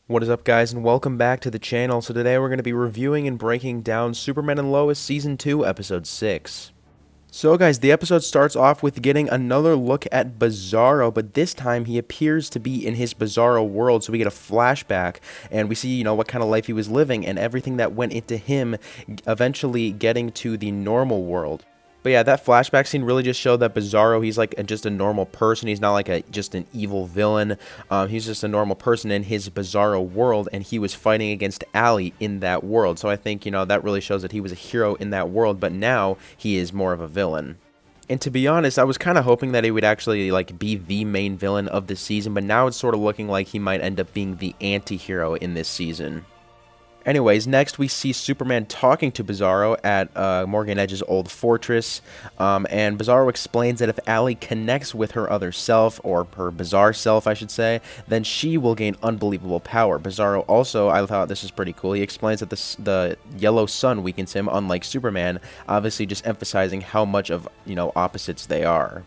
What is up, guys, and welcome back to the channel. So today we're going to be reviewing and breaking down Superman and Lois Season 2, Episode 6. So guys, the episode starts off with getting another look at BIZARRO, but this time he appears to be in his BIZARRO world, so we get a flashback, and we see, what kind of life he was living, and everything that went into him eventually getting to the normal world. But yeah, that flashback scene really just showed that BIZARRO, he's like just a normal person. He's not like just an evil villain. He's just a normal person in his BIZARRO world, and he was fighting against Allie in that world. So I think, that really shows that he was a hero in that world, but now he is more of a villain. And to be honest, I was kind of hoping that he would actually be the main villain of the season, but now it's sort of looking like he might end up being the anti-hero in this season. Anyways, next we see Superman talking to BIZARRO at Morgan Edge's old fortress, and BIZARRO explains that if Allie connects with her other self, or her bizarre self I should say, then she will gain unbelievable power. BIZARRO also, I thought this was pretty cool, he explains that the yellow sun weakens him, unlike Superman, obviously just emphasizing how much of, opposites they are.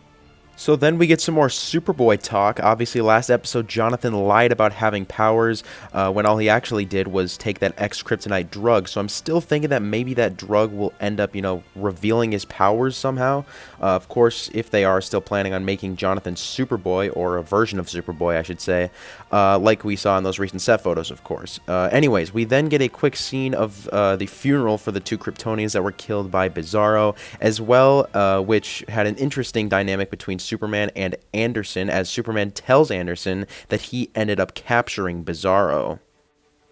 So then we get some more Superboy talk. Obviously, last episode, Jonathan lied about having powers when all he actually did was take that X-Kryptonite drug. So I'm still thinking that maybe that drug will end up, revealing his powers somehow. Of course, if they are still planning on making Jonathan Superboy, or a version of Superboy, I should say, like we saw in those recent set photos, of course. Anyways, we then get a quick scene of the funeral for the two Kryptonians that were killed by BIZARRO, as well, which had an interesting dynamic between Superman and Anderson, as Superman tells Anderson that he ended up capturing BIZARRO.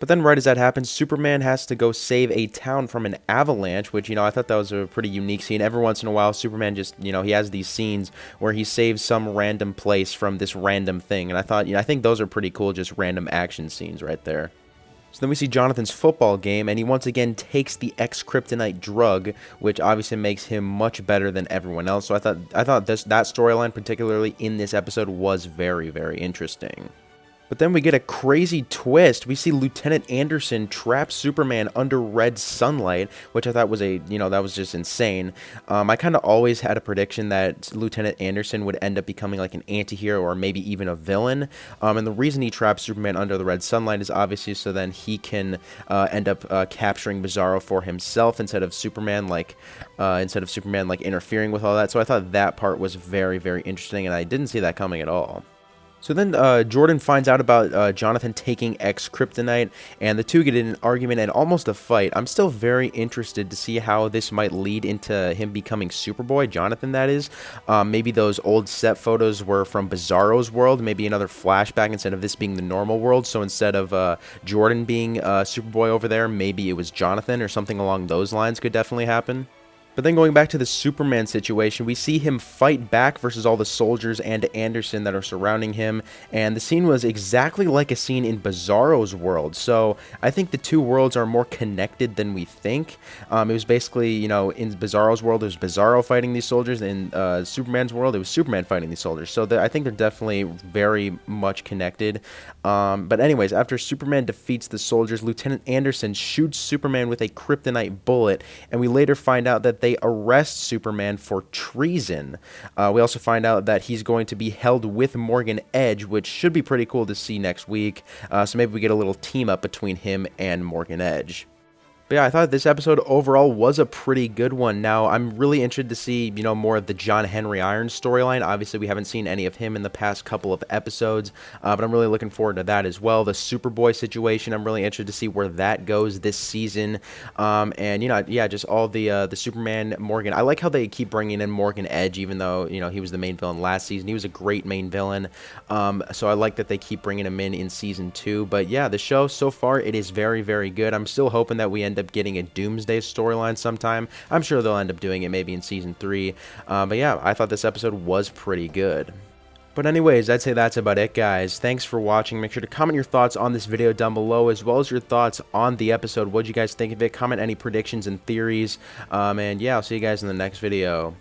But then right as that happens, Superman has to go save a town from an avalanche, which, I thought that was a pretty unique scene. Every once in a while, Superman just, he has these scenes where he saves some random place from this random thing. And I thought, I think those are pretty cool, just random action scenes right there. So then we see Jonathan's football game, and he once again takes the X-Kryptonite drug, which obviously makes him much better than everyone else. So I thought that storyline, particularly in this episode, was very, very interesting. But then we get a crazy twist. We see Lieutenant Anderson trap Superman under red sunlight, which I thought was that was just insane. I kind of always had a prediction that Lieutenant Anderson would end up becoming like an anti-hero or maybe even a villain. And the reason he traps Superman under the red sunlight is obviously so then he can end up capturing BIZARRO for himself instead of Superman interfering with all that. So I thought that part was very, very interesting, and I didn't see that coming at all. So then Jordan finds out about Jonathan taking X-Kryptonite, and the two get in an argument and almost a fight. I'm still very interested to see how this might lead into him becoming Superboy, Jonathan that is. Maybe those old set photos were from BIZARRO's world, maybe another flashback instead of this being the normal world. So instead of Jordan being Superboy over there, maybe it was Jonathan or something along those lines could definitely happen. But then going back to the Superman situation, we see him fight back versus all the soldiers and Anderson that are surrounding him, and the scene was exactly like a scene in BIZARRO's world, so I think the two worlds are more connected than we think. It was basically, in BIZARRO's world, it was BIZARRO fighting these soldiers, and in Superman's world, it was Superman fighting these soldiers, so I think they're definitely very much connected. But anyways, after Superman defeats the soldiers, Lieutenant Anderson shoots Superman with a kryptonite bullet, and we later find out that they arrest Superman for treason. We also find out that he's going to be held with Morgan Edge, which should be pretty cool to see next week. So maybe we get a little team up between him and Morgan Edge. But yeah, I thought this episode overall was a pretty good one. Now, I'm really interested to see, more of the John Henry Irons storyline. Obviously, we haven't seen any of him in the past couple of episodes, but I'm really looking forward to that as well. The Superboy situation, I'm really interested to see where that goes this season. And, just all the Superman, Morgan. I like how they keep bringing in Morgan Edge, even though, he was the main villain last season. He was a great main villain. So I like that they keep bringing him in Season 2. But yeah, the show so far, it is very, very good. I'm still hoping that we end up getting a Doomsday storyline sometime. I'm sure they'll end up doing it maybe in Season 3. But yeah, I thought this episode was pretty good. But anyways, I'd say that's about it, guys. Thanks for watching. Make sure to comment your thoughts on this video down below, as well as your thoughts on the episode. What'd you guys think of it? Comment any predictions and theories. And yeah, I'll see you guys in the next video.